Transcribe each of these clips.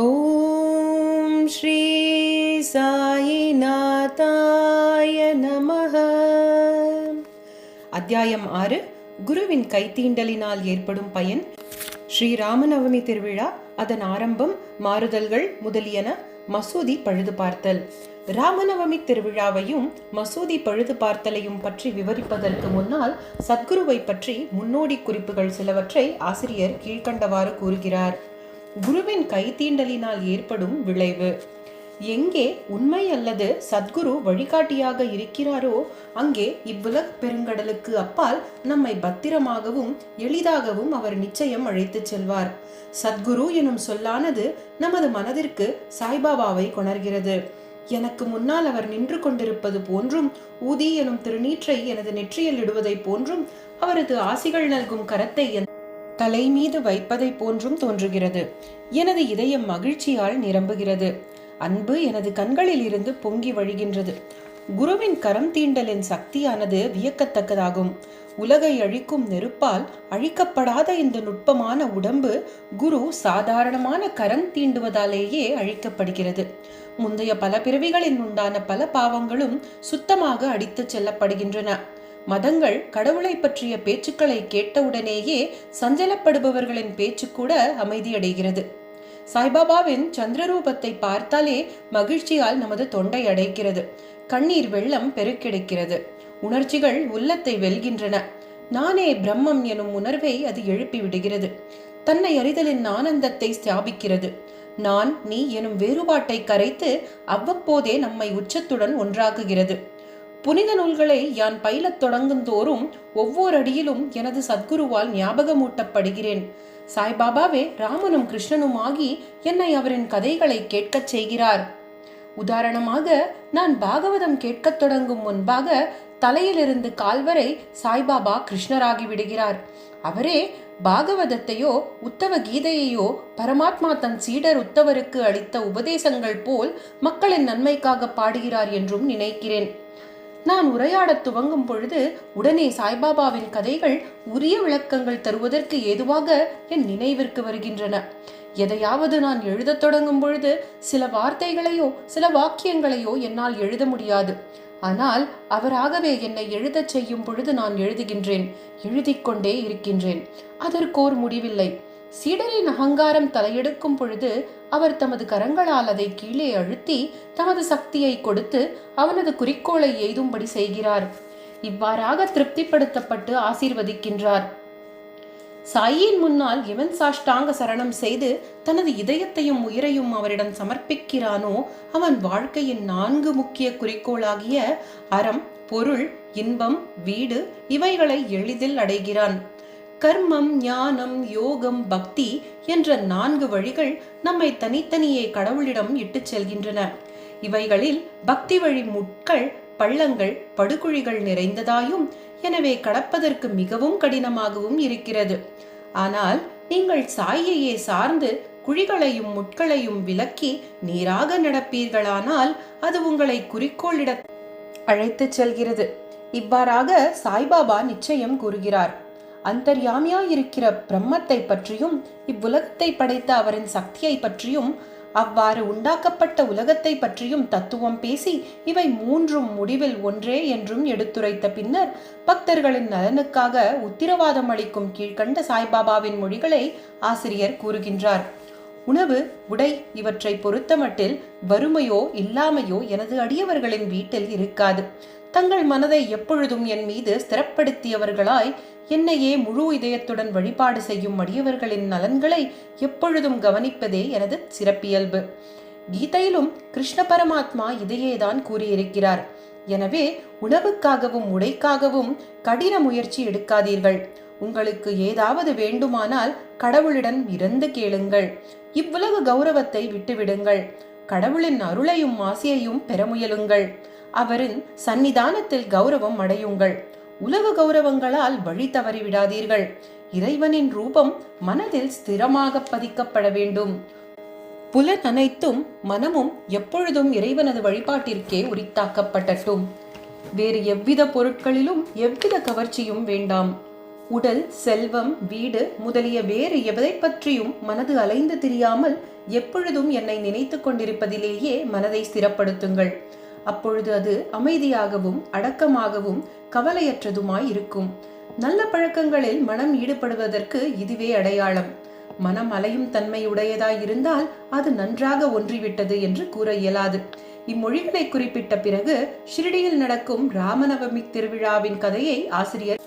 ஓம் ஸ்ரீ சாயிநாதாய நமஹ. அத்தியாயம் 6. குருவின் கைத்தீண்டலினால் ஏற்படும் பயன். ஸ்ரீ ராமநவமி திருவிழா, அதன் ஆரம்பம், மாறுதல்கள் முதலியன. மசூதி பழுது பார்த்தல். ராமநவமி திருவிழாவையும் மசூதி பழுது பார்த்தலையும் பற்றி விவரிப்பதற்கு முன்னால் சத்குருவை பற்றி முன்னோடி குறிப்புகள் சிலவற்றை ஆசிரியர் கீழ்கண்டவாறு கூறுகிறார். குருவின் கைத்தீண்டலினால் ஏற்படும் விளைவு. எங்கே உண்மை அல்லது சத்குரு வழிகாட்டியாக இருக்கிறாரோ அங்கே இவ்வுலக பெருங்கடலுக்கு அப்பால் நம்மை பத்திரமாகவும் எளிதாகவும் அவர் நிச்சயம் அழைத்துச் செல்வார். சத்குரு எனும் சொல்லானது நமது மனதிற்கு சாய்பாபாவை கொணர்கிறது. எனக்கு முன்னால் அவர் நின்று கொண்டிருப்பது போன்றும், ஊதி எனும் திருநீற்றை எனது நெற்றியில் இடுவதை போன்றும், அவரது ஆசிகள் நல்கும் கரத்தை தலை மீது வைப்பதை போன்றும் தோன்றுகிறது. எனது இதயம் மகிழ்ச்சியால் நிரம்புகிறது. அன்பு எனது கண்களில் இருந்து பொங்கி வழிகின்றது. குருவின் கரம் தீண்டலின் சக்தியானது வியக்கத்தக்கதாகும். உலகை அழிக்கும் நெருப்பால் அழிக்கப்படாத இந்த நுட்பமான உடம்பு குரு சாதாரணமான கரம் தீண்டுவதாலேயே அழிக்கப்படுகிறது. முந்தைய பல பிறவிகளில் உண்டான பல பாவங்களும் சுத்தமாக அடித்துச் செல்லப்படுகின்றன. மதங்கள் கடவுளை பற்றிய பேச்சுக்களை கேட்டவுடனேயே சஞ்சலப்படுபவர்களின் பேச்சு கூட அமைதியடைகிறது. சாய்பாபாவின் சந்திரரூபத்தை பார்த்தாலே மகிழ்ச்சியால் நமது தொண்டை அடைக்கிறது. கண்ணீர் வெள்ளம் பெருக்கெடுக்கிறது. உணர்ச்சிகள் உள்ளத்தை வெல்கின்றன. நானே பிரம்மம் எனும் உணர்வை அது எழுப்பி விடுகிறது. தன்னை அறிதலின் ஆனந்தத்தை ஸ்தாபிக்கிறது. நான் நீ எனும் வேறுபாட்டை கரைத்து அவ்வப்போதே நம்மை உச்சத்துடன் ஒன்றாக்குகிறது. புனித நூல்களை யான் பயிலத் தொடங்கும் தோறும் ஒவ்வொரு அடியிலும் எனது சத்குருவால் ஞாபகமூட்டப்படுகிறேன். சாய்பாபாவே ராமனும் கிருஷ்ணனும் ஆகி என்னை அவரின் கதைகளை கேட்கச் செய்கிறார். உதாரணமாக, நான் பாகவதம் கேட்கத் தொடங்கும் முன்பாக தலையிலிருந்து கால்வரை சாய்பாபா கிருஷ்ணராகி விடுகிறார். அவரே பாகவதத்தையோ உத்தவ கீதையையோ பரமாத்மா தன் சீடர் உத்தவருக்கு அளித்த உபதேசங்கள் போல் மக்களின் நன்மைக்காக பாடுகிறார் என்றும் நினைக்கிறேன். நான் உரையாடத் துவங்கும் பொழுது உடனே சாய்பாபாவின் கதைகள் உரிய விளக்கங்கள் தருவதற்கு ஏதுவாக என் நினைவிற்கு வருகின்றன. எதையாவது நான் எழுதத் தொடங்கும் பொழுது சில வார்த்தைகளையோ சில வாக்கியங்களையோ என்னால் எழுத முடியாது. ஆனால் அவராகவே என்னை எழுதச் செய்யும் பொழுது நான் எழுதுகின்றேன், எழுதிக்கொண்டே இருக்கின்றேன். அதற்கோர் முடிவில்லை. சீடரின் அகங்காரம் தலையெடுக்கும் பொழுது அவர் தமது கரங்களால் அதை கீழே அழுத்தி தமது சக்தியை கொடுத்து அவனது குறிக்கோளை எய்தும்படி செய்கிறார். இவ்வாறாக திருப்திப்படுத்தப்பட்டு ஆசீர்வதிக்கின்றார். சாயின் முன்னால் எவன் சாஷ்டாங்க சரணம் செய்து தனது இதயத்தையும் உயிரையும் அவரிடம் சமர்ப்பிக்கிறானோ அவன் வாழ்க்கையின் 4 முக்கிய குறிக்கோளாகிய அறம், பொருள், இன்பம், வீடு இவைகளை எளிதில் அடைகிறான். கர்மம், ஞானம், யோகம், பக்தி என்ற 4 வழிகள் நம்மை தனித்தனியே கடவுளிடம் இட்டுச் செல்கின்றன. இவைகளில் பக்தி வழி முட்கள், பள்ளங்கள், படுகுழிகள் நிறைந்ததாயும் எனவே கடப்பதற்கு மிகவும் கடினமாகவும் இருக்கிறது. ஆனால் நீங்கள் சாயையே சார்ந்து குழிகளையும் முட்களையும் விலக்கி நேராக நடப்பீர்களானால் அது உங்களை குறிக்கோளிட அழைத்துச் செல்கிறது. இவ்வாறாக சாய்பாபா நிச்சயம் கூறுகிறார். அந்தர்யாமியாயிருக்கிற பிரம்மத்தை பற்றியும் இவ்வுலகத்தை படைத்த அவரின் சக்தியை பற்றியும் அவ்வாறு உண்டாக்கப்பட்ட உலகத்தை பற்றியும் தத்துவம் பேசி இவை 3 முடிவில் ஒன்றே என்றும் எடுத்துரைத்த பின்னர் பக்தர்களின் நலனுக்காக உத்திரவாதம் அளிக்கும் கீழ்கண்ட சாய்பாபாவின் மொழிகளை ஆசிரியர் கூறுகின்றார். உணவு, உடை இவற்றை பொறுத்தமட்டில் வறுமையோ இல்லாமையோ எனது அடியவர்களின் வீட்டில் இருக்காது. தங்கள் மனதை எப்பொழுதும் என் மீது ஸ்திரப்படுத்தியவர்களாய் என்னையே முழு இதயத்துடன் வழிபாடு செய்யும் அடியவர்களின் நலன்களை எப்பொழுதும் கவனிப்பதே எனது சிறப்பியல்பு. கீதையிலும் கிருஷ்ண பரமாத்மா இதையேதான் கூறியிருக்கிறார். எனவே உணவுக்காகவும் உடைக்காகவும் கடின முயற்சி எடுக்காதீர்கள். உங்களுக்கு ஏதாவது வேண்டுமானால் கடவுளிடம் இறந்து கேளுங்கள். இவ்வுலக கௌரவத்தை விட்டுவிடுங்கள். கடவுளின் அருளையும் ஆசையையும் பெற முயலுங்கள். அவரின் சன்னிதானத்தில் கௌரவம் அடையுங்கள். உலக கௌரவங்களால் வழி தவறி விடாதீர்கள். இறைவனின் ரூபம் மனதில் ஸ்திரமாக பதிக்கப்பட வேண்டும். புலன் அனைத்தும் மனமும் எப்பொழுதும் இறைவனது வழிபாட்டிற்கே உரித்தாக்கப்படட்டும். வேறு எவ்வித பொருட்களிலும் எவ்வித கவர்ச்சியும் வேண்டாம். உடல், செல்வம், வீடு முதலிய வேறு எதை பற்றியும் மனது அலைந்து திரியாமல் எப்பொழுதும் என்னை நினைத்து கொண்டிருப்பதிலேயே மனதை ஸ்திரப்படுத்துங்கள். அப்பொழுது அது அமைதியாகவும் அடக்கமாகவும் கவலையற்றதுமாய் இருக்கும். நல்ல பழக்கங்களில் மனம் ஈடுபடுவதற்கு இதுவே அடையாளம். மனம் அலையும் தன்மை உடையதாய் இருந்தால் அது நன்றாக ஒன்றிவிட்டது என்று கூற இயலாது. இம்மொழிகளை குறிப்பிட்ட பிறகு ஷிரடியில் நடக்கும் ராமநவமி திருவிழாவின் கதையை ஆசிரியர்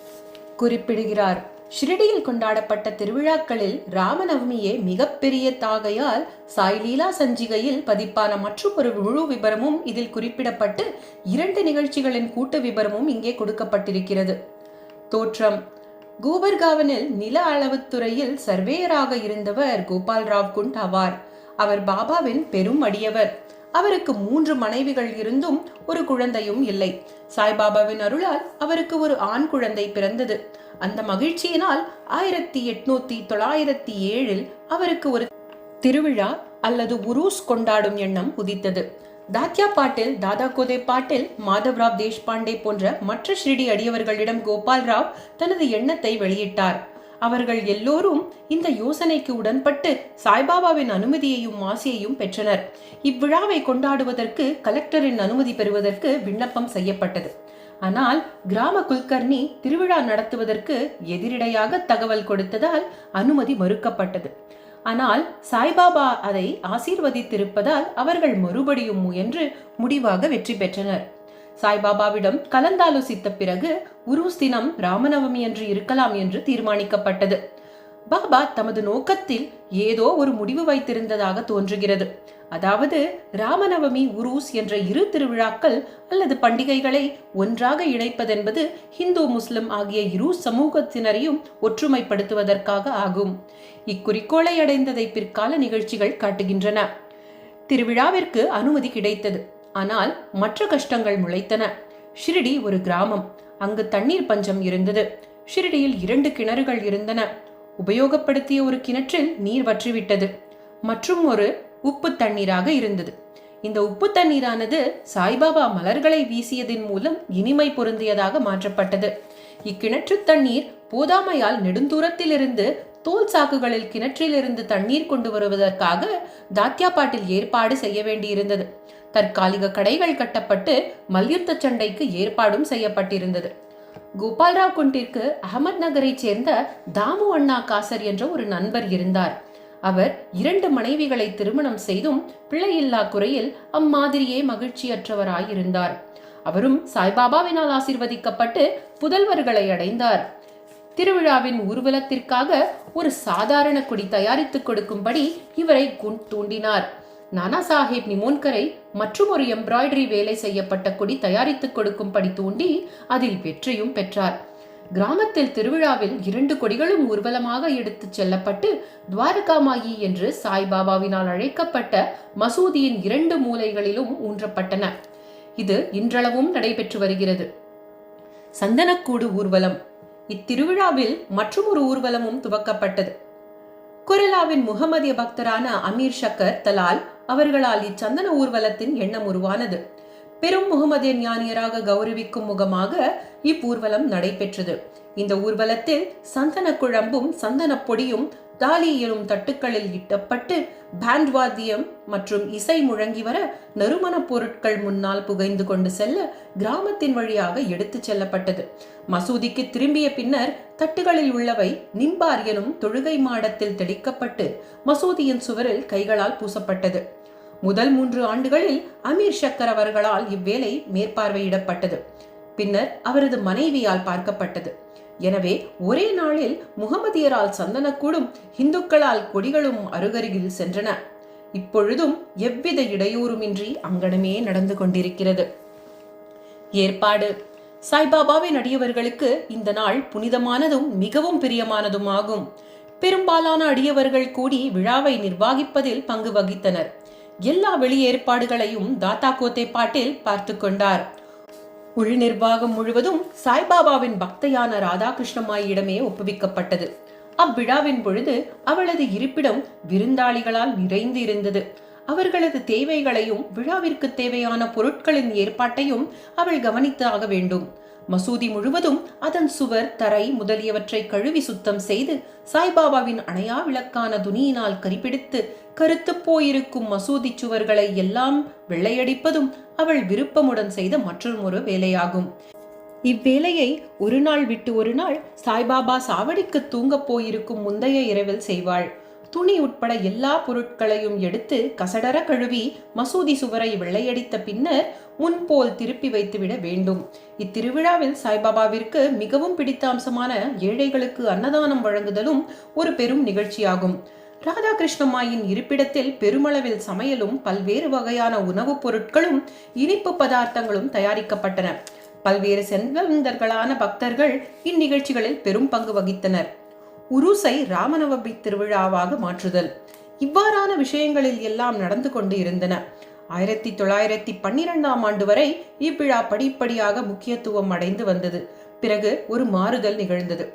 குறிப்பிடுகிறார். ஷிரடியில் கொண்டாடப்பட்ட திருவிழாக்களில் ராமநவமியே மிகப்பெரிய தாகையால் சாய்லீலா சஞ்சிகையில் பதிப்பான மற்றும் ஒரு முழு விபரமும் இதில் குறிப்பிடப்பட்டு 2 நிகழ்ச்சிகளின் கூட்டு விபரமும் இங்கே கொடுக்கப்பட்டிருக்கிறது. தோற்றம். கூபர்காவனில் நில அளவுத்துறையில் சர்வேயராக இருந்தவர் கோபால் ராவ் குண்ட் ஆவார். அவர் பாபாவின் பெரும் அடியவர். அவருக்கு 3 மனைவிகள் இருந்தும் ஒரு குழந்தையும் இல்லை. சாய்பாபாவின் அருளால் அவருக்கு ஒரு ஆண் குழந்தை பிறந்தது. அந்த மகிழ்ச்சியினால் 1897 அவருக்கு ஒரு திருவிழா அல்லது உருஸ் கொண்டாடும் எண்ணம் உதித்தது. தாத்யா பாட்டில், தாதா கோதே பாட்டில், மாதவ்ராவ் தேஷ்பாண்டே போன்ற மற்ற ஷிரடி அடியவர்களிடம் கோபால் ராவ் தனது எண்ணத்தை வெளியிட்டார். அவர்கள் எல்லோரும் இந்த யோசனைக்கு உடன்பட்டு சாய்பாபாவின் அனுமதியையும் ஆசையையும் பெற்றனர். இவ்விழாவை கொண்டாடுவதற்கு கலெக்டரின் அனுமதி பெறுவதற்கு விண்ணப்பம் செய்யப்பட்டது. ஆனால் கிராம குல்கர்னி திருவிழா நடத்துவதற்கு எதிரிடையாக தகவல் கொடுத்ததால் அனுமதி மறுக்கப்பட்டது. ஆனால் சாய்பாபா அதை ஆசீர்வதித்திருப்பதால் அவர்கள் மறுபடியும் முயன்று முடிவாக வெற்றி பெற்றனர். சாய்பாபாவிடம் கலந்தாலோசித்த பிறகு உருஸ் தினம் ராமநவமி அன்று இருக்கலாம் என்று தீர்மானிக்கப்பட்டது. பாபா தமது நோக்கத்தில் ஏதோ ஒரு முடிவு வைத்திருந்ததாக தோன்றுகிறது. அதாவது ராமநவமி, உருஸ் என்ற 2 திருவிழாக்கள் அல்லது பண்டிகைகளை ஒன்றாக இணைப்பதென்பது இந்து முஸ்லிம் ஆகிய 2 சமூகத்தினரையும் ஒற்றுமைப்படுத்துவதற்காக ஆகும். இக்குறிக்கோளை அடைந்ததை பிற்கால நிகழ்ச்சிகள் காட்டுகின்றன. திருவிழாவிற்கு அனுமதி கிடைத்தது. ஆனால் மற்ற கஷ்டங்கள் முளைத்தன. ஷிரடி ஒரு கிராமம். அங்கு தண்ணீர் பஞ்சம் இருந்தது. ஷிரடியில் 2 கிணறுகள் இருந்தன. உபயோகப்படுத்திய ஒரு கிணற்றில் நீர் வற்றிவிட்டது. மற்றும் ஒரு உப்பு தண்ணீராக இருந்தது. இந்த உப்பு தண்ணீரானது சாய்பாபா மலர்களை வீசியதின் மூலம் இனிமை பொருந்தியதாக மாற்றப்பட்டது. இக்கிணற்று தண்ணீர் போதாமையால் நெடுந்தூரத்திலிருந்து தோல் சாக்குகளில் கிணற்றிலிருந்து தண்ணீர் கொண்டு வருவதற்காக தாத்யாபாட்டில் ஏற்பாடு செய்ய வேண்டியிருந்தது. தற்காலிக கடைகள் கட்டப்பட்டு மல்யுத்த சண்டைக்கு ஏற்பாடும் செய்யப்பட்டிருந்தது. கோபால்ராவ் குண்டிற்கு அகமது நகரை சேர்ந்த தாமு அண்ணா காசர் என்ற ஒரு நண்பர் இருந்தார். அவர் 2 மனைவிகளை திருமணம் செய்தும் பிள்ளையில்லா குறையில் அம்மாதிரியே மகிழ்ச்சியற்றவராயிருந்தார். அவரும் சாய்பாபாவினால் ஆசீர்வதிக்கப்பட்டு புதல்வர்களை அடைந்தார். திருவிழாவின் ஊர்வலத்திற்காக ஒரு சாதாரண கொடி தயாரித்துக் கொடுக்கும்படி இவரை தூண்டினார். நானா சாஹேப் நிமோன்கரை மற்றும் ஒரு எம்ப்ராய்டரி வேலை செய்யப்பட்ட கொடி தயாரித்துக் கொடுக்கும்படி தூண்டி அதில் வெற்றியும் பெற்றார். கிராமத்தில் திருவிழாவில் 2 கொடிகளும் ஊர்வலமாக எடுத்துச் செல்லப்பட்டு துவாரகாமாயி என்று சாய்பாபாவினால் அழைக்கப்பட்ட மசூதியின் 2 மூலைகளிலும் ஊன்றப்பட்டன. இது இன்றளவும் நடைபெற்று வருகிறது. சந்தனக்கூடு ஊர்வலம். இத்திருவிழாவில் மற்றும் ஒரு ஊர்வலமும் துவக்கப்பட்டது. கொரலாவின் முகமதிய பக்தரான அமீர் ஷக்கர் தலால் அவர்களால் இச்சந்தன ஊர்வலத்தின் எண்ணம் உருவானது. பெரும் முகமதிய ஞானியராக கௌரவிக்கும் முகமாக இவ்வூர்வலம் நடைபெற்றது. இந்த ஊர்வலத்தில் சந்தன குழம்பும் சந்தன பொடியும் தாலி எனும் தட்டுக்களில் இட்டப்பட்டு பேண்ட் வாத்தியம் மற்றும் இசை முழங்கி வர நறுமண பொருட்கள் முன்னால் புகைந்து கொண்டு செல்ல கிராமத்தின் வழியாக எடுத்து செல்லப்பட்டது. மசூதிக்கு திரும்பிய பின்னர் தட்டுகளில் உள்ளவை நிம்பார் எனும் தொழுகை மாடத்தில் தெளிக்கப்பட்டு மசூதியின் சுவரில் கைகளால் பூசப்பட்டது. முதல் 3 ஆண்டுகளில் அமீர் ஷக்கர் அவர்களால் இவ்வேலை மேற்பார்வையிடப்பட்டது. பின்னர் அவரது மனைவியால் பார்க்கப்பட்டது. எனவே ஒரே நாளில் முகமதியரால் சந்தனக்கூடும் இந்துக்களால் கொடிகளும் அருகருகில் சென்றன. இப்பொழுதும் எவ்வித இடையூறுமின்றி அங்கனமே நடந்து கொண்டிருக்கிறது. ஏற்பாடு. சாய்பாபாவின் அடியவர்களுக்கு இந்த நாள் புனிதமானதும் மிகவும் பிரியமானதும் ஆகும். பெரும்பாலான அடியவர்கள் கூடி விழாவை நிர்வாகிப்பதில் பங்கு வகித்தனர். எல்லா வெளியேற்பாடுகளையும் தாத்தா கோத்தே பாட்டில் பார்த்து கொண்டார். உள் நிர்வாகம் முழுவதும் சாய்பாபாவின் பக்தையான ராதாகிருஷ்ணமாயிடமே ஒப்புவிக்கப்பட்டது. அவ்விழாவின் பொழுது அவளது இருப்பிடம் விருந்தாளிகளால் நிறைந்து இருந்தது. அவர்களது தேவைகளையும் விழாவிற்கு தேவையான பொருட்களின் ஏற்பாட்டையும் அவள் கவனித்தாக வேண்டும். மசூதி முழுவதும் அதன் சுவர், தரை முதலியவற்றை கழுவி சுத்தம் செய்து சாய்பாபாவின் அணையா விளக்கான துணியினால் கரிபிடித்து கருத்து போயிருக்கும் மசூதி சுவர்களை எல்லாம் வெள்ளையடிப்பதும் அவள் விருப்பமுடன் செய்த மற்றொரு வேலையாகும். இவ்வேலையை ஒரு நாள் விட்டு ஒரு நாள் சாய்பாபா சாவடிக்கு தூங்கப் போயிருக்கும் முந்தைய இரவில் செய்வாள். துணி உட்பட எல்லா பொருட்களையும் எடுத்து கசடர கழுவி மசூதி சுவரை வெள்ளையடித்த பின்னர் முன்போல் திருப்பி வைத்துவிட வேண்டும். இத்திருவிழாவில் சாய்பாபாவிற்கு மிகவும் பிடித்த அம்சமான ஏழைகளுக்கு அன்னதானம் வழங்குதலும் ஒரு பெரும் நிகழ்ச்சியாகும். ராதாகிருஷ்ணம்மாயின் இருப்பிடத்தில் பெருமளவில் சமையலும் பல்வேறு வகையான உணவுப் பொருட்களும் இனிப்பு பதார்த்தங்களும் தயாரிக்கப்பட்டன. பல்வேறு செல்வந்தர்களான பக்தர்கள் இந்நிகழ்ச்சிகளில் பெரும் பங்கு வகித்தனர். உருசை ராமநவமி திருவிழாவாக மாற்றுதல் இவ்வாறான விஷயங்களில் எல்லாம் நடந்து கொண்டு இருந்தன. 1912ஆம் ஆண்டு வரை இவ்விழா படிப்படியாக முக்கியத்துவம் அடைந்து வந்தது. பிறகு ஒரு மாறுதல் நிகழ்ந்தது.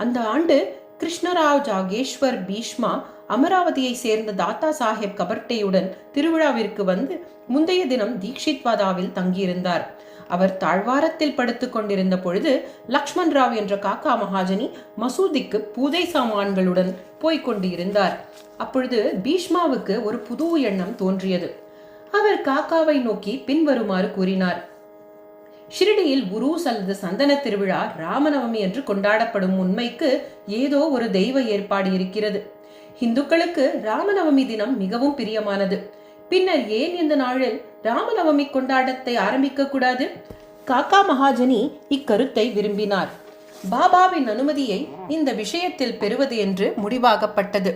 அந்த ஆண்டு கிருஷ்ணராவ் ஜாகேஸ்வர் பீஷ்மா அமராவதியை சேர்ந்த தாத்தா சாஹேப் கபர்டேயுடன் திருவிழாவிற்கு வந்து முந்தைய தினம் தீக்ஷித்வாதாவில் தங்கியிருந்தார். அவர் தாழ்வாரத்தில் படுத்துக் கொண்டிருந்த பொழுது லக்ஷ்மண் ராவ் என்ற காக்கா மகாஜனி மசூதிக்கு பூஜை சாமான்களுடன் போய்கொண்டு இருந்தார். அப்பொழுது பீஷ்மாவுக்கு ஒரு புது எண்ணம் தோன்றியது. அவர் காக்காவை நோக்கி பின்வருமாறு கூறினார். ஷிரடியில் உருஸ் அல்லது சந்தன திருவிழா ராமநவமி என்று கொண்டாடப்படும் உண்மைக்கு ஏதோ ஒரு தெய்வ ஏற்பாடு இருக்கிறது. இந்துக்களுக்கு ராமநவமி தினம் மிகவும் பிரியமானது. பின்னர் ஏன் இந்த நாளில் ராமநவமி கொண்டாட்டத்தை ஆரம்பிக்க கூடாது? காக்கா மகாஜனி இக்கருத்தை விரும்பினார். பாபாவின் அனுமதியை இந்த விஷயத்தில் பெறுவது என்று முடிவாகப்பட்டது.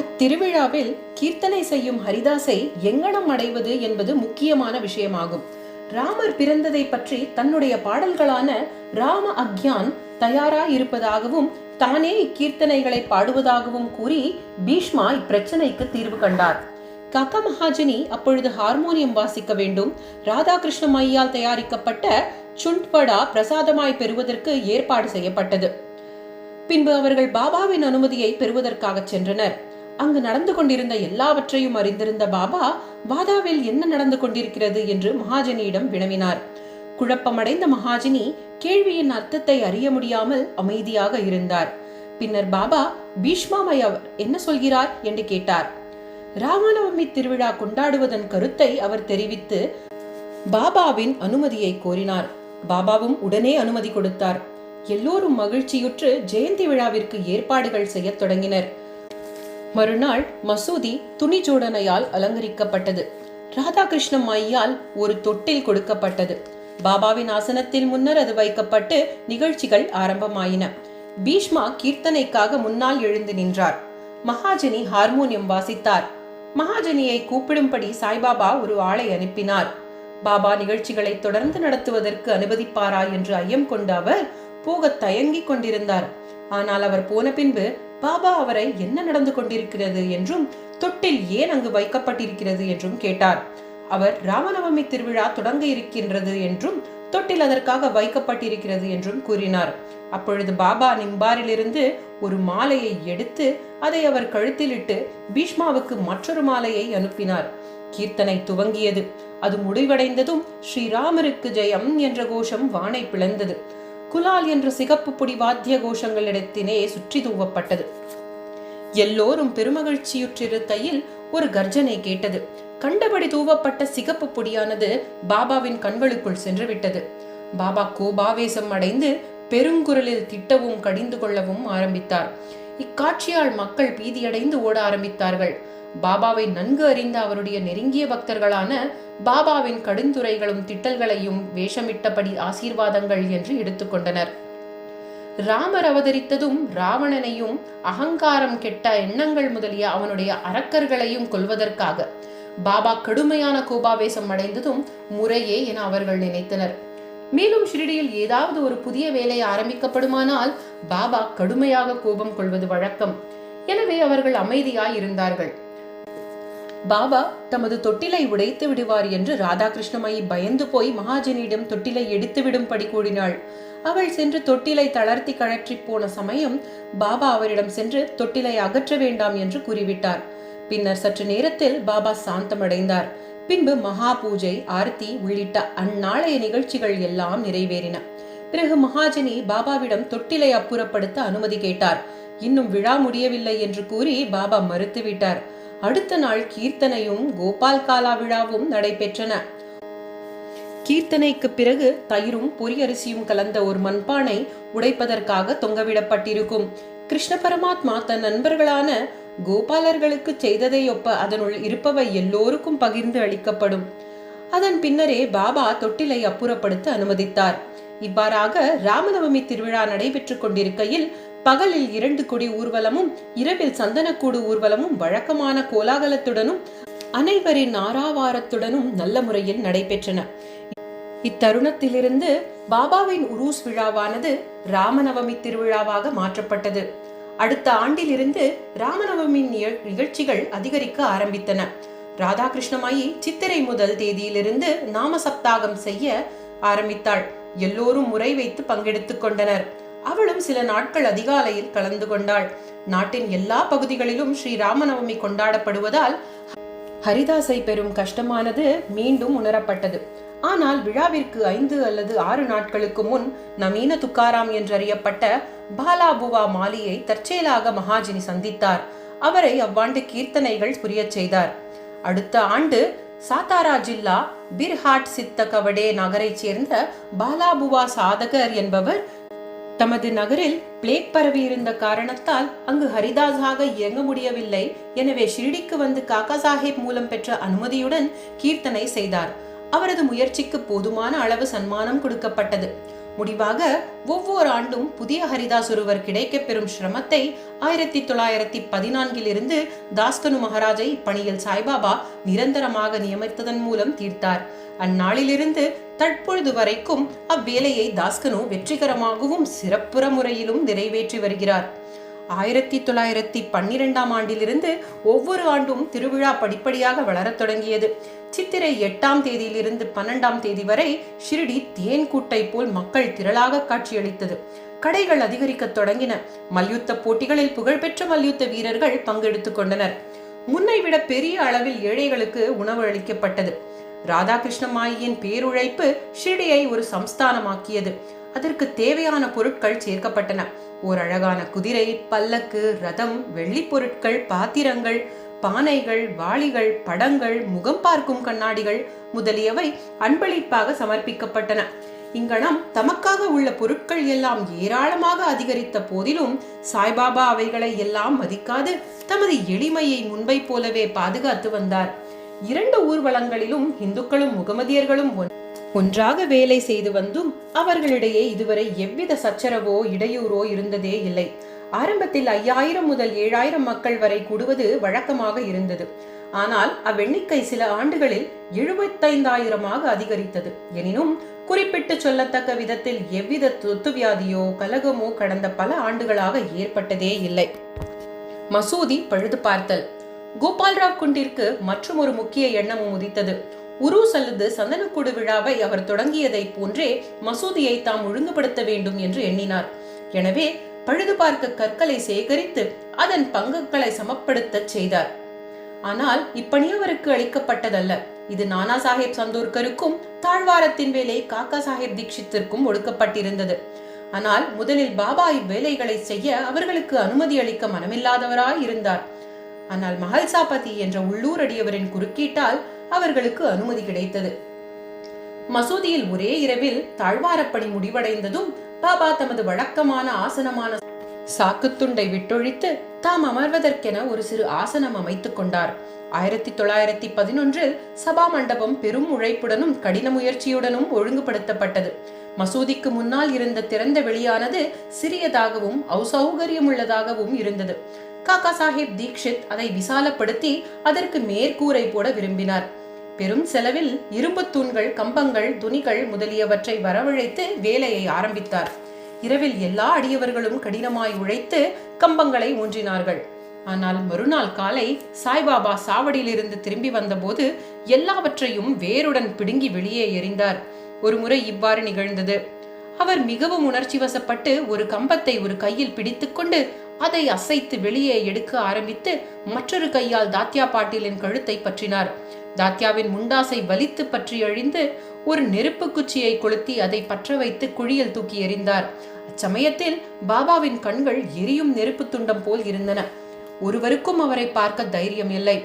அத்திருவிழாவில் கீர்த்தனை செய்யும் ஹரிதாஸை எங்கனம் அடைவது என்பது முக்கியமான விஷயமாகும். ராமர் பிறந்ததை பற்றி தன்னுடைய பாடல்களான ராம அக்யான் தயாராயிருப்பதாகவும் தானே இக்கீர்த்தனைகளை பாடுவதாகவும் கூறி பீஷ்மா இப்பிரச்சனைக்கு தீர்வு கண்டார். காக்கா மகாஜனி அப்பொழுது ஹார்மோனியம் வாசிக்க வேண்டும். ராதாகிருஷ்ண மையால் தயாரிக்கப்பட்ட சுண்ட்படா பிரசாதமாய் பெறுவதற்கு ஏற்பாடு செய்யப்பட்டது. பின்பு அவர்கள் பாபாவின் அனுமதியை பெறுவதற்காக சென்றனர். அங்கு நடந்து கொண்டிருந்த எல்லாவற்றையும் அறிந்திருந்த பாபா வாதாவில் என்ன நடந்து கொண்டிருக்கிறது என்று மகாஜனியிடம் வினவினார். குழப்பமடைந்த மகாஜனி கேள்வியின் அர்த்தத்தை அறிய முடியாமல் அமைதியாக இருந்தார். பின்னர் பாபா பீஷ்மாமை அவர் என்ன சொல்கிறார் என்று கேட்டார். ராமநவமி திருவிழா கொண்டாடுவதன் கருத்தை அவர் தெரிவித்து பாபாவின் அனுமதியை கோரினார். பாபாவும் உடனே அனுமதி கொடுத்தார். எல்லோரும் மகிழ்ச்சியுற்று ஜெயந்தி விழாவிற்கு ஏற்பாடுகள் செய்ய தொடங்கினர். மறுநாள் மசூதி துணி ஜோடனையால் அலங்கரிக்கப்பட்டது. ராதாகிருஷ்ண மையால் ஒரு தொட்டில் கொடுக்கப்பட்டது. பாபாவின் ஆசனத்தில் முன்னர் அது வைக்கப்பட்டு நிகழ்ச்சிகள் ஆரம்பமாயின. பீஷ்மா கீர்த்தனைக்காக முன்னால் எழுந்து நின்றார். மகாஜனி ஹார்மோனியம் வாசித்தார். மகாஜனியை கூப்பிடும்படி சாய்பாபா ஒரு ஆளை அனுப்பினார். பாபா நிகழ்ச்சிகளை தொடர்ந்து நடத்துவதற்கு அனுமதிப்பாரா என்று ஐயம் கொண்ட அவர் போக தயங்கிக் கொண்டிருந்தார். ஆனால் அவர் போன பின்பு பாபா அவரை என்ன நடந்து கொண்டிருக்கிறது என்றும் தொட்டில் ஏன் அங்கு வைக்கப்பட்டிருக்கிறது என்றும் கேட்டார். அவர் ராமநவமி திருவிழா தொடங்க இருக்கின்றது என்றும் தொட்டில் அதற்காக வைக்கப்பட்டிருக்கிறது என்றும் கூறினார். அப்பொழுது பாபா நிம்பாரிலிருந்து ஒரு மாலையை எடுத்து அதை அவர் கழுத்திலிட்டு பீஷ்மாவுக்கு மற்றொரு மாலையை அனுப்பினார். கீர்த்தனை துவங்கியது. அது முடிவடைந்ததும் ஸ்ரீராமருக்கு ஜெயம் என்ற கோஷம் வானை பிளந்தது. குலால் என்ற சிகப்பு பொடி வாத்திய கோஷங்களிடத்தினே சுற்றி தூவப்பட்டது. எல்லோரும் பெருமகிழ்ச்சியுற்றிருக்கையில் ஒரு கர்ஜனை கேட்டது. கண்டபடி தூவப்பட்ட சிகப்பு பொடியானது பாபாவின் கண்களுக்குள் சென்று விட்டது. பாபா கோபாவேசம் அடைந்து பெருங்குரலில் திட்டவும் கடிந்து கொள்ளவும் ஆரம்பித்தார். இக்காட்சியால் மக்கள் பீதியடைந்து ஓட ஆரம்பித்தார்கள். பாபாவை நன்கு அறிந்த அவருடைய நெருங்கிய பக்தர்களான பாபாவின் கடுந்துரைகளும் திட்டல்களையும் வேஷமிட்டபடி ஆசீர்வாதங்கள் என்று எடுத்துக்கொண்டனர். ராமர் அவதரித்ததும் ராவணனையும் அகங்காரம் கெட்ட எண்ணங்கள் முதலிய அவனுடைய அரக்கர்களையும் கொல்வதற்காக. பாபா கடுமையான கோபாவேசம் அடைந்ததும் முறையே என அவர்கள் நினைத்தனர். மேலும் ஷிரடியில் ஏதாவது ஒரு புதிய வேலை ஆரம்பிக்கப்படுமானால் பாபா கடுமையாக கோபம் கொள்வது வழக்கம். எனவே அவர்கள் அமைதியாய் இருந்தார்கள். பாபா தமது தொட்டிலை உடைத்து விடுவார் என்று ராதாகிருஷ்ணமயி பயந்து போய் மகாஜனியிடம் தொட்டிலை எடுத்து விடும்படி கூறினாள். அவள் சென்று தொட்டிலை தளர்த்தி கழற்றி போன சமயம் பாபா அவரிடம் சென்று தொட்டிலை அகற்ற வேண்டாம் என்று கூறிவிட்டார். பின்னர் சற்று நேரத்தில் பாபா சாந்தமடைந்தார். பின்பு மகா பூஜை, ஆர்த்தி உள்ளிட்ட அந்நாளைய நிகழ்ச்சிகள் எல்லாம் நிறைவேறின. பிறகு மகாஜனி பாபாவிடம் தொட்டிலை அப்புறப்படுத்த அனுமதி கேட்டார். இன்னும் விழா முடியவில்லை என்று கூறி பாபா மறுத்துவிட்டார். அடுத்த நாள் கீர்த்தனையும் கோபால் காலா விழாவும் நடைபெற்றன. கீர்த்தனைக்கு பிறகு தயிரும் பொரியரிசியும் கலந்த ஒரு மண்பானை உடைப்பதற்காக தொங்கவிடப்பட்டிருக்கும். கிருஷ்ண பரமாத்மா தன் நண்பர்களான கோபாலர்களுக்கு செய்ததை ஒப்ப அதனுள் இருப்பவை எல்லோருக்கும் பகிர்ந்து அளிக்கப்படும். அதன் பின்னரே பாபா தொட்டிலை அப்புறப்படுத்த அனுமதித்தார். இவ்வாறாக ராமநவமி திருவிழா நடைபெற்றுக் கொண்டிருக்கையில் பகலில் 2 கொடி ஊர்வலமும் இரவில் சந்தனக்கூடு ஊர்வலமும் வழக்கமான கோலாகலத்துடனும் அனைவரின் ஆராவாரத்துடனும் நல்ல முறையில் நடைபெற்றன. இத்தருணத்திலிருந்து பாபாவின் உருஸ் விழாவானது ராமநவமி திருவிழாவாக மாற்றப்பட்டது. அடுத்த ஆண்டிலிருந்து ராமநவமி நிகழ்ச்சிகள் அதிகரிக்க ஆரம்பித்தன. ராதாகிருஷ்ணமாயி சித்திரை முதல் தேதியிலிருந்து நாம சப்தாகம் செய்ய ஆரம்பித்தாள். எல்லோரும் முறை வைத்து பங்கெடுத்துக் கொண்டனர். அவளும் சில நாட்கள் அதிகாலையில் கலந்து கொண்டாள். நாட்டின் எல்லா பகுதிகளிலும் ஸ்ரீ ராமநவமி கொண்டாடப்படுவதால் ஹரிதாஸை பெறும் கஷ்டமானது மீண்டும் உணரப்பட்டது. ஆனால் விழாவிற்கு 5 அல்லது 6 நாட்களுக்கு முன் நவீன துக்காராம் என்றறியப்பட்ட பாலாபுவா மாலியை தற்செயலாக மகாஜனி சந்தித்தார். அவரை அவ்வாண்டு கீர்த்தனைகள் புரியச் செய்தார். அடுத்த ஆண்டு சாத்தாரா ஜில்லா பிர்ஹாட் சித்த கவடே நகரை சேர்ந்த பாலாபுவா சாதகர் என்பவர் தமது நகரில் பிளேக் பரவி இருந்த காரணத்தால் அங்கு ஹரிதாஸாக இயங்க முடியவில்லை. எனவே ஷிரடிக்கு வந்து காக்கா சாஹேப் மூலம் பெற்ற அனுமதியுடன் கீர்த்தனை செய்தார். அவரது முயற்சிக்கு போதுமான அளவு சன்மானம் கொடுக்கப்பட்டது. முடிவாக ஒவ்வொரு ஆண்டும் புதிய ஹரிதாஸ் ஒருவர் கிடைக்கப் பெறும் சிரமத்தை 1914 தாஸ்கனு மகாராஜை இப்பணியில் சாய்பாபா நிரந்தரமாக நியமித்ததன் மூலம் தீர்த்தார். அந்நாளிலிருந்து தற்பொழுது வரைக்கும் அவ்வேலையை தாஸ்கனு வெற்றிகரமாகவும் சிறப்புற முறையிலும் நிறைவேற்றி வருகிறார். 1912ஆம் ஆண்டிலிருந்து ஒவ்வொரு ஆண்டும் திருவிழா படிப்படியாக வளரத் தொடங்கியது. சித்திரை 8ஆம் தேதியிலிருந்து 12ஆம் தேதி வரை ஷிரடி தேன் கூட்டை போல் மக்கள் திரளாக காட்சியளித்தது. கடைகள் அதிகரிக்க தொடங்கின. மல்யுத்த போட்டிகளில் புகழ்பெற்ற மல்யுத்த வீரர்கள் பங்கெடுத்துக் கொண்டனர். முன்னை விட பெரிய அளவில் ஏழைகளுக்கு உணவு அளிக்கப்பட்டது. ராதாகிருஷ்ணமாயின் பேருழைப்பு ஷிரடியை ஒரு சம்ஸ்தானமாக்கியது. அதற்கு தேவையான பொருட்கள் சேர்க்கப்பட்டன. ஓர் அழகான குதிரை, பல்லக்கு, ரதம், வெள்ளி பொருட்கள், பாத்திரங்கள், பானைகள், வாளிகள், படங்கள், முகம் பார்க்கும் கண்ணாடிகள் முதலியவை அன்பளிப்பாக சமர்ப்பிக்கப்பட்டன. இங்கனம் தமக்காக உள்ள பொருட்கள் எல்லாம் ஏராளமாக அதிகரித்த போதிலும் சாய்பாபா அவைகளை எல்லாம் மதிக்காது தமது எளிமையை முன்பை போலவே பாதுகாத்து வந்தார். 2 ஊர்வலங்களிலும் இந்துக்களும் முகமதியர்களும் ஒன்றாக வேலை செய்து வந்தும் அவர்களிடையே இதுவரை எவ்வித சச்சரவோ இடையூறோ இருந்ததே இல்லை. ஆரம்பத்தில் 5000 முதல் 7000 மக்கள் வரை கூடுவது வழக்கமாக இருந்தது. ஆனால் அவ்வெண்ணிக்கை சில ஆண்டுகளில் 75000ஆக அதிகரித்தது. எனினும் குறிப்பிட்டு சொல்லத்தக்க விதத்தில் எவ்வித தொத்து வியாதியோ கலகமோ கடந்த பல ஆண்டுகளாக ஏற்பட்டதே இல்லை. மசூதி பழுது பார்த்தல். கோபால்ராவ் குண்டிற்கு மற்றும் ஒரு முக்கிய எண்ணமும் உதித்தது. உருஸ் அல்லது சந்தனக்கூடு விழாவை அவர் தொடங்கியதை போன்றே மசூதியை தாம் ஒழுங்குபடுத்த வேண்டும் என்று எண்ணினார். எனவே பழுது பார்க்க கற்களை சேகரித்து அதன் பங்குகளை சமப்படுத்த செய்தார். ஆனால் இப்பணி அவருக்கு அளிக்கப்பட்டதல்ல. இது நானா சாஹேப் சந்தோர்கருக்கும் தாழ்வாரத்தின் வேலை காக்கா சாஹேப் தீக்ஷித்திற்கும் ஒடுக்கப்பட்டிருந்தது. ஆனால் முதலில் பாபா இவ்வேலைகளை செய்ய அவர்களுக்கு அனுமதி அளிக்க மனமில்லாதவராய் இருந்தார். ஆனால் மஹல்சாபதி என்ற உள்ளூர் அடியவரின் குறுக்கீட்டால் அவர்களுக்கு அனுமதி கிடைத்தது. மசூதியில் ஒரே இரவில் தாழ்வாரப்பணி முடிவடைந்ததும் பாபா தமது வழக்கமான ஆசனமான சாக்குத்துண்டை விட்டொழித்து தாம் அமர்வதற்கென ஒரு சிறு ஆசனம் அமைத்துக் கொண்டார். 1911 சபா மண்டபம் பெரும் உழைப்புடனும் கடின முயற்சியுடனும் ஒழுங்குபடுத்தப்பட்டது. மசூதிக்கு முன்னால் இருந்த திறந்த வெளியானது சிறியதாகவும் அசௌகரியமுள்ளதாகவும் இருந்தது. காக்கா சாஹேப் தீக்ஷித் அதை விசாலப்படுத்தி அதற்கு மேற்கூரை போட விரும்பினார். பெரும் செலவில் இரும்பு தூண்கள், கம்பங்கள், துணிகள் முதலியவற்றை வரவழைத்து வேலையை ஆரம்பித்தார். இரவில் எல்லா அடியவர்களும் கடினமாய் உழைத்து கம்பங்களை ஊன்றினார்கள். ஆனால் மறுநாள் காலை சாய்பாபா சாவடியிலிருந்து திரும்பி வந்தபோது எல்லாவற்றையும் வேருடன் பிடுங்கி வெளியே எறிந்தார். ஒரு முறை இவ்வாறு நிகழ்ந்தது. அவர் மிகவும் உணர்ச்சி வசப்பட்டு ஒரு கம்பத்தை ஒரு கையில் பிடித்துக்கொண்டு அதை அசைத்து வெளியே எடுக்க ஆரம்பித்து மற்றொரு கையால் தாத்யா பாட்டீலின் கழுத்தை பற்றினார். தாத்யாவின் முண்டாசை வலித்து பற்றி அழிந்து ஒரு நெருப்பு குச்சியை கொளுத்தி அதை பற்ற வைத்து குழியில் தூக்கி எறிந்தார். அச்சமயத்தில் பாபாவின் கண்கள் எரியும் நெருப்பு துண்டம் போல் இருந்தன. ஒருவருக்கும் அவரை பார்க்க தைரியம் இல்லை.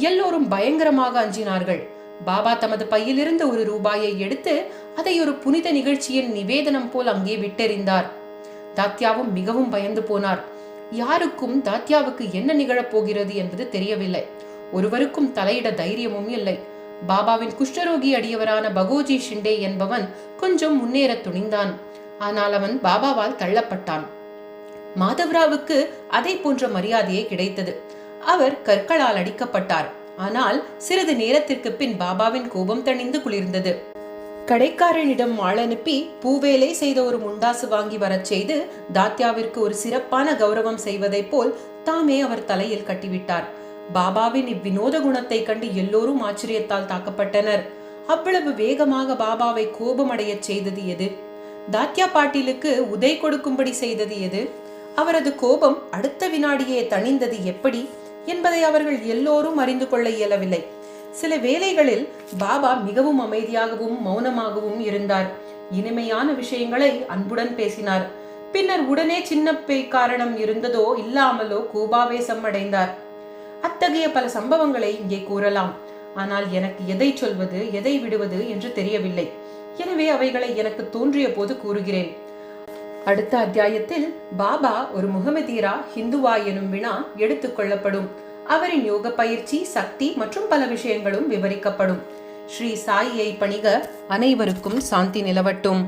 எல்லோரும் பயங்கரமாக அஞ்சினார்கள். பாபா தமது பையிலிருந்து ₹1 எடுத்து அதை ஒரு புனித நிகழ்ச்சியின் நிவேதனம் போல் அங்கே விட்டெறிந்தார். தாத்யாவும் மிகவும் பயந்து போனார். யாருக்கும் தாத்யாவுக்கு என்ன நிகழப் போகிறது என்பது தெரியவில்லை. ஒருவருக்கும் தலையிட தைரியமும் இல்லை. பாபாவின் குஷ்டரோகி அடியவரான பகோஜி ஷிண்டே என்பவன் கொஞ்சம் முன்னேற துணிந்தான். ஆனால் அவன் பாபாவால் தள்ளப்பட்டான். மாதவராவுக்கு அதை போன்ற மரியாதையே கிடைத்தது. அவர் கற்களால் அடிக்கப்பட்டார். ஆனால் சிறிது நேரத்திற்கு பின் பாபாவின் கோபம் தணிந்து குளிர்ந்தது. கடைக்காரனிடம் ஆள் அனுப்பி பூவேலை செய்த ஒரு முண்டாசு வாங்கி வரச் செய்து தாத்யாவிற்கு ஒரு சிறப்பான கௌரவம் செய்வதைப் போல் தாமே அவர் தலையில் கட்டிவிட்டார். பாபாவின் இவ்வினோத குணத்தை கண்டு எல்லோரும் ஆச்சரியத்தால் தாக்கப்பட்டனர். அவ்வளவு வேகமாக பாபாவை கோபமடைய செய்தது எது? தாத்யா பாட்டீலுக்கு உதை கொடுக்கும்படி செய்தது எது? அவரது கோபம் அடுத்த வினாடியே தணிந்தது எப்படி என்பதை அவர்கள் எல்லோரும் அறிந்து கொள்ள இயலவில்லை. சில வேளைகளில் பாபா மிகவும் அமைதியாகவும் மௌனமாகவும் இருந்தார். இனிமையான விஷயங்களை அன்புடன் பேசினார். பின்னர் உடனே சின்ன காரணம் இருந்ததோ இல்லாமலோ கோபாவேசம் அடைந்தார். அத்தகைய பல சம்பவங்களை இங்கே கூறலாம். ஆனால் எனக்கு எதை சொல்வது எதை விடுவது என்று தெரியவில்லை. எனவே அவைகளை எனக்கு தோன்றிய போது கூறுகிறேன். அடுத்த அத்தியாயத்தில் பாபா ஒரு முகமதியரா ஹிந்துவா எனும் வினா எடுத்துக் கொள்ளப்படும். அவரின் யோக பயிற்சி, சக்தி மற்றும் பல விஷயங்களும் விவரிக்கப்படும். ஸ்ரீ சாயியை பணிக. அனைவருக்கும் சாந்தி நிலவட்டும்.